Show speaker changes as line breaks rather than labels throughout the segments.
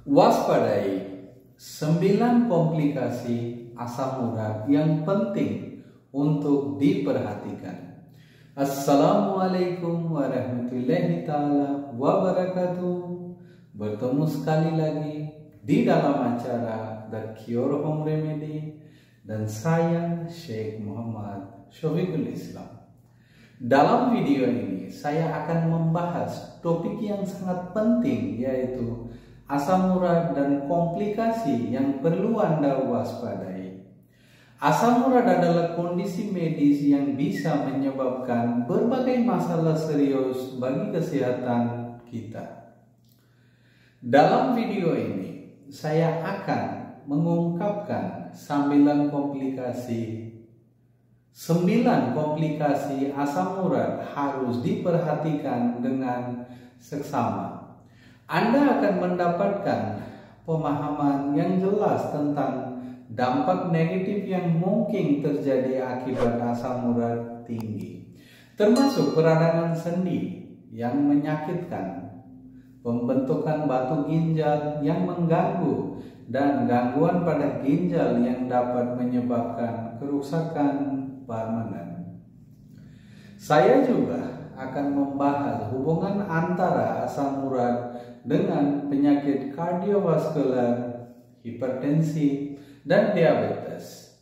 Waspadai 9 komplikasi asam urat yang penting untuk diperhatikan. Assalamualaikum warahmatullahi ta'ala wabarakatuh. Bertemu sekali lagi di dalam acara The Cure Home Remedy dan saya Syekh Muhammad Syafiqul Islam. Dalam video ini saya akan membahas topik yang sangat penting, yaitu asam urat dan komplikasi yang perlu Anda waspadai. Asam urat adalah kondisi medis yang bisa menyebabkan berbagai masalah serius bagi kesehatan kita. Dalam video ini saya akan mengungkapkan 9 komplikasi asam urat harus diperhatikan dengan seksama. Anda akan mendapatkan pemahaman yang jelas tentang dampak negatif yang mungkin terjadi akibat asam urat tinggi, termasuk peradangan sendi yang menyakitkan, pembentukan batu ginjal yang mengganggu, dan gangguan pada ginjal yang dapat menyebabkan kerusakan permanen. Saya juga akan membahas hubungan antara asam urat dengan penyakit kardiovaskular, hipertensi, dan diabetes.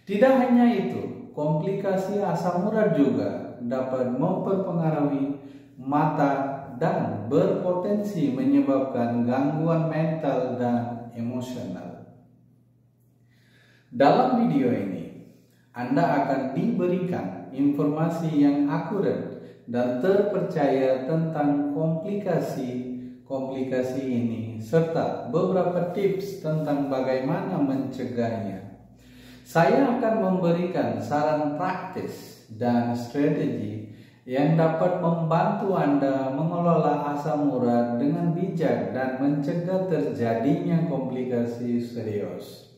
Tidak hanya itu, komplikasi asam urat juga dapat mempengaruhi mata dan berpotensi menyebabkan gangguan mental dan emosional. Dalam video ini, Anda akan diberikan informasi yang akurat dan terpercaya tentang komplikasi ini serta beberapa tips tentang bagaimana mencegahnya. Saya akan memberikan saran praktis dan strategi yang dapat membantu Anda mengelola asam urat dengan bijak dan mencegah terjadinya komplikasi serius.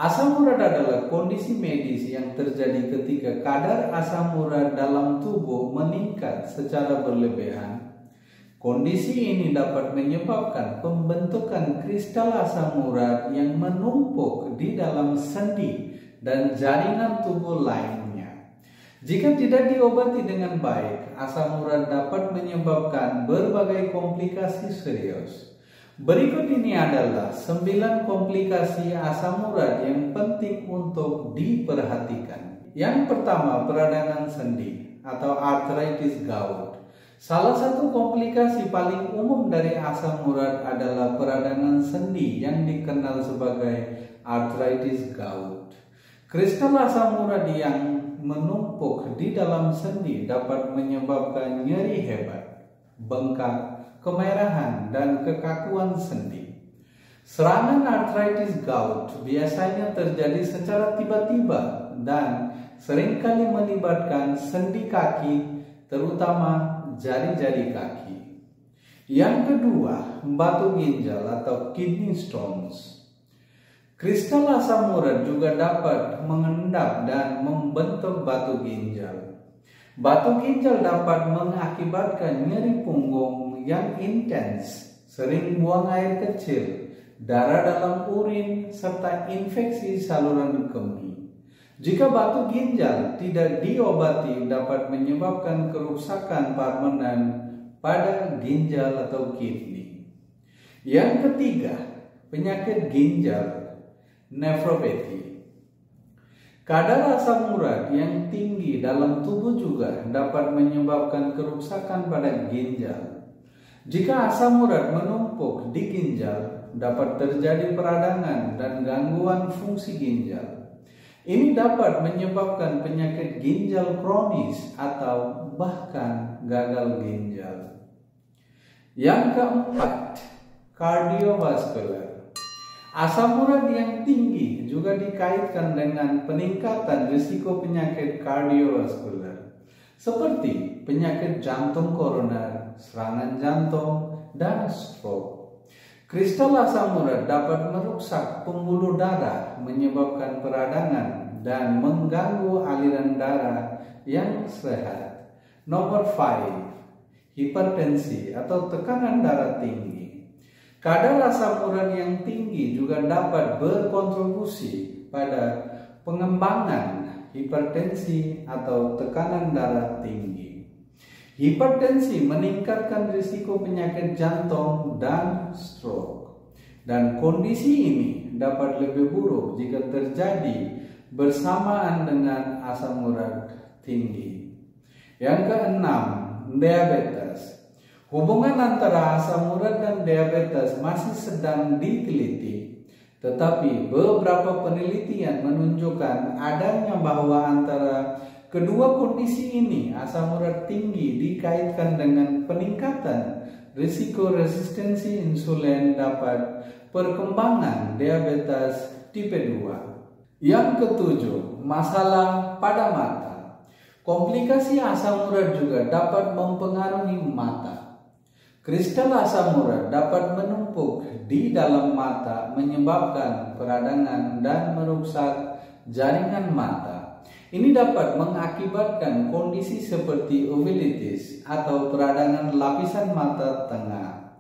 Asam urat adalah kondisi medis yang terjadi ketika kadar asam urat dalam tubuh meningkat secara berlebihan. Kondisi ini dapat menyebabkan pembentukan kristal asam urat yang menumpuk di dalam sendi dan jaringan tubuh lainnya. Jika tidak diobati dengan baik, asam urat dapat menyebabkan berbagai komplikasi serius. Berikut ini adalah 9 komplikasi asam urat yang penting untuk diperhatikan. Yang pertama, peradangan sendi atau arthritis gout. Salah satu komplikasi paling umum dari asam urat adalah peradangan sendi yang dikenal sebagai arthritis gout. Kristal asam urat yang menumpuk di dalam sendi dapat menyebabkan nyeri hebat, bengkak, kemerahan, dan kekakuan sendi. Serangan arthritis gout biasanya terjadi secara tiba-tiba dan seringkali melibatkan sendi kaki, terutama jari-jari kaki. Yang kedua, batu ginjal atau kidney stones. Kristal asam urat juga dapat mengendap dan membentuk batu ginjal. Batu ginjal dapat mengakibatkan nyeri punggung yang intens, sering buang air kecil, darah dalam urin, serta infeksi saluran kemih. Jika batu ginjal tidak diobati dapat menyebabkan kerusakan permanen pada ginjal atau kidney. Yang ketiga, penyakit ginjal, nefropati. Kadar asam urat yang tinggi dalam tubuh juga dapat menyebabkan kerusakan pada ginjal. Jika asam urat menumpuk di ginjal, dapat terjadi peradangan dan gangguan fungsi ginjal. Ini dapat menyebabkan penyakit ginjal kronis atau bahkan gagal ginjal. Yang keempat, kardiovaskular. Asam urat yang tinggi juga dikaitkan dengan peningkatan risiko penyakit kardiovaskular, seperti penyakit jantung koroner, serangan jantung, dan stroke. Kristal asam urat dapat merusak pembuluh darah, menyebabkan peradangan, dan mengganggu aliran darah yang sehat. Nomor 5, hipertensi atau tekanan darah tinggi. Kadar asam urat yang tinggi juga dapat berkontribusi pada pengembangan hipertensi atau tekanan darah tinggi. Hipertensi meningkatkan risiko penyakit jantung dan stroke. Dan kondisi ini dapat lebih buruk jika terjadi bersamaan dengan asam urat tinggi. Yang keenam, diabetes. Hubungan antara asam urat dan diabetes masih sedang diteliti, tetapi beberapa penelitian menunjukkan adanya bahwa antara kedua kondisi ini, asam urat tinggi dikaitkan dengan peningkatan risiko resistensi insulin dapat perkembangan diabetes tipe 2. Yang ketujuh, masalah pada mata. Komplikasi asam urat juga dapat mempengaruhi mata. Kristal asam urat dapat menumpuk di dalam mata, menyebabkan peradangan dan merusak jaringan mata. Ini dapat mengakibatkan kondisi seperti uveitis atau peradangan lapisan mata tengah,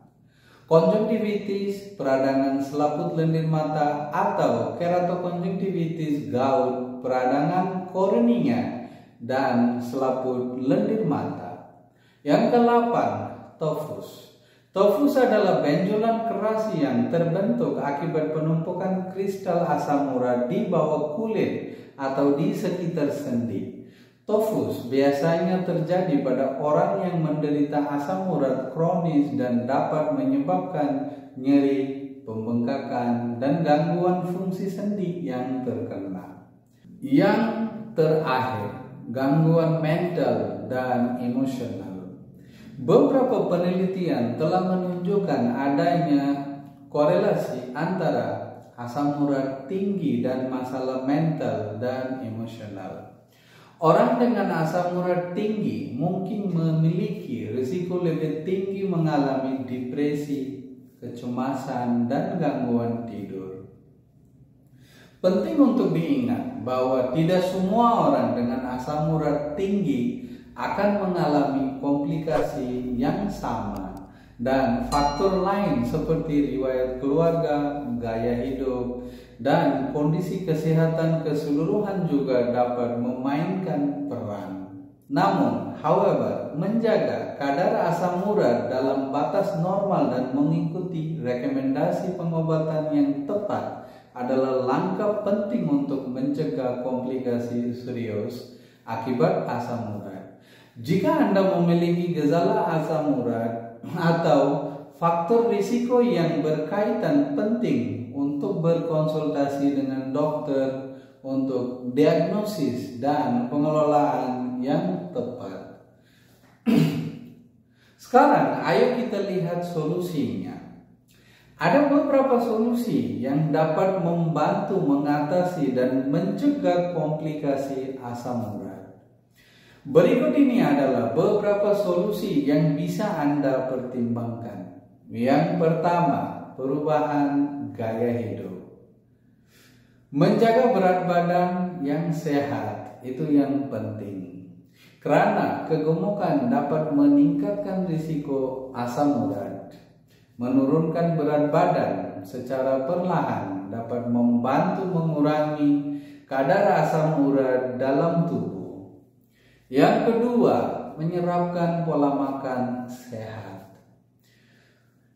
konjungtivitis, peradangan selaput lendir mata, atau keratokonjungtivitis gout, peradangan kornea dan selaput lendir mata. Yang ke-8, tofus. Tofus adalah benjolan keras yang terbentuk akibat penumpukan kristal asam urat di bawah kulit atau di sekitar sendi. Tofus biasanya terjadi pada orang yang menderita asam urat kronis dan dapat menyebabkan nyeri, pembengkakan, dan gangguan fungsi sendi yang terkena. Yang terakhir, gangguan mental dan emosional. Beberapa penelitian telah menunjukkan adanya korelasi antara asam urat tinggi dan masalah mental dan emosional. Orang dengan asam urat tinggi mungkin memiliki risiko lebih tinggi mengalami depresi, kecemasan, dan gangguan tidur. Penting untuk diingat bahwa tidak semua orang dengan asam urat tinggi akan mengalami komplikasi yang sama, dan faktor lain seperti riwayat keluarga, gaya hidup, dan kondisi kesehatan keseluruhan juga dapat memainkan peran. Namun, menjaga kadar asam urat dalam batas normal dan mengikuti rekomendasi pengobatan yang tepat adalah langkah penting untuk mencegah komplikasi serius akibat asam urat. Jika Anda memiliki gejala asam urat atau faktor risiko yang berkaitan, penting untuk berkonsultasi dengan dokter untuk diagnosis dan pengelolaan yang tepat. Sekarang ayo kita lihat solusinya. Ada beberapa solusi yang dapat membantu mengatasi dan mencegah komplikasi asam urat. Berikut ini adalah beberapa solusi yang bisa Anda pertimbangkan. Yang pertama, perubahan gaya hidup. Menjaga berat badan yang sehat itu yang penting, karena kegemukan dapat meningkatkan risiko asam urat. Menurunkan berat badan secara perlahan dapat membantu mengurangi kadar asam urat dalam tubuh. Yang kedua, menerapkan pola makan sehat.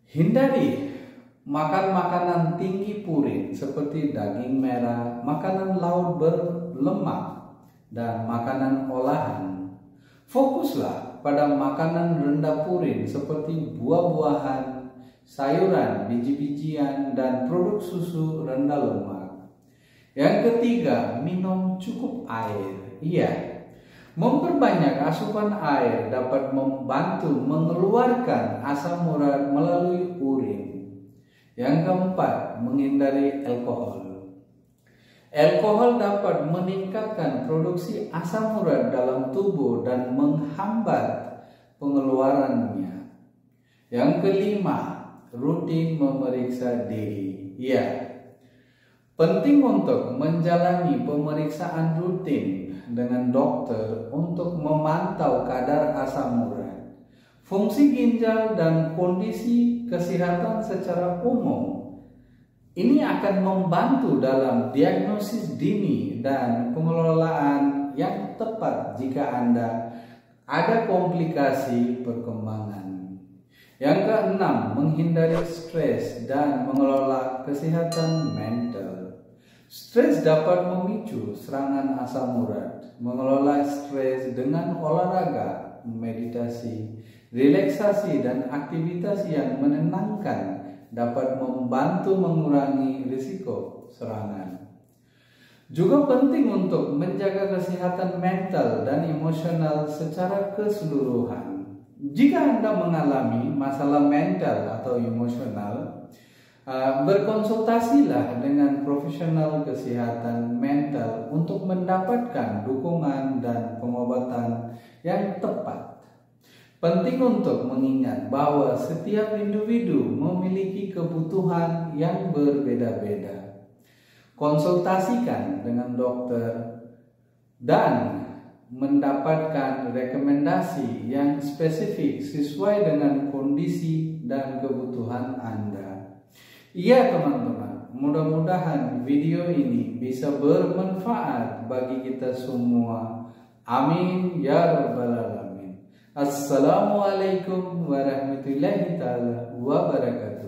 Hindari makan makanan tinggi purin seperti daging merah, makanan laut berlemak, dan makanan olahan. Fokuslah pada makanan rendah purin seperti buah-buahan, sayuran, biji-bijian, dan produk susu rendah lemak. Yang ketiga, minum cukup air. Memperbanyak asupan air dapat membantu mengeluarkan asam urat melalui urin. Yang keempat, menghindari alkohol. Alkohol dapat meningkatkan produksi asam urat dalam tubuh dan menghambat pengeluarannya. Yang kelima, rutin memeriksa diri. Penting untuk menjalani pemeriksaan rutin dengan dokter untuk memantau kadar asam urat. fungsi ginjal dan kondisi kesehatan secara umum. Ini akan membantu dalam diagnosis dini dan pengelolaan yang tepat jika Anda ada komplikasi perkembangan. Yang keenam, menghindari stres dan mengelola kesehatan mental. Stres dapat memicu serangan asam urat. Mengelola stres dengan olahraga, meditasi, relaksasi, dan aktivitas yang menenangkan dapat membantu mengurangi risiko serangan. Juga penting untuk menjaga kesehatan mental dan emosional secara keseluruhan. Jika Anda mengalami masalah mental atau emosional, berkonsultasilah dengan profesional kesehatan mental untuk mendapatkan dukungan dan pengobatan yang tepat. Penting untuk mengingat bahwa setiap individu memiliki kebutuhan yang berbeda-beda. Konsultasikan dengan dokter dan mendapatkan rekomendasi yang spesifik sesuai dengan kondisi dan kebutuhan Anda. Iya teman-teman, mudah-mudahan video ini bisa bermanfaat bagi kita semua. Amin ya rabbal alamin. Assalamualaikum warahmatullahi wabarakatuh.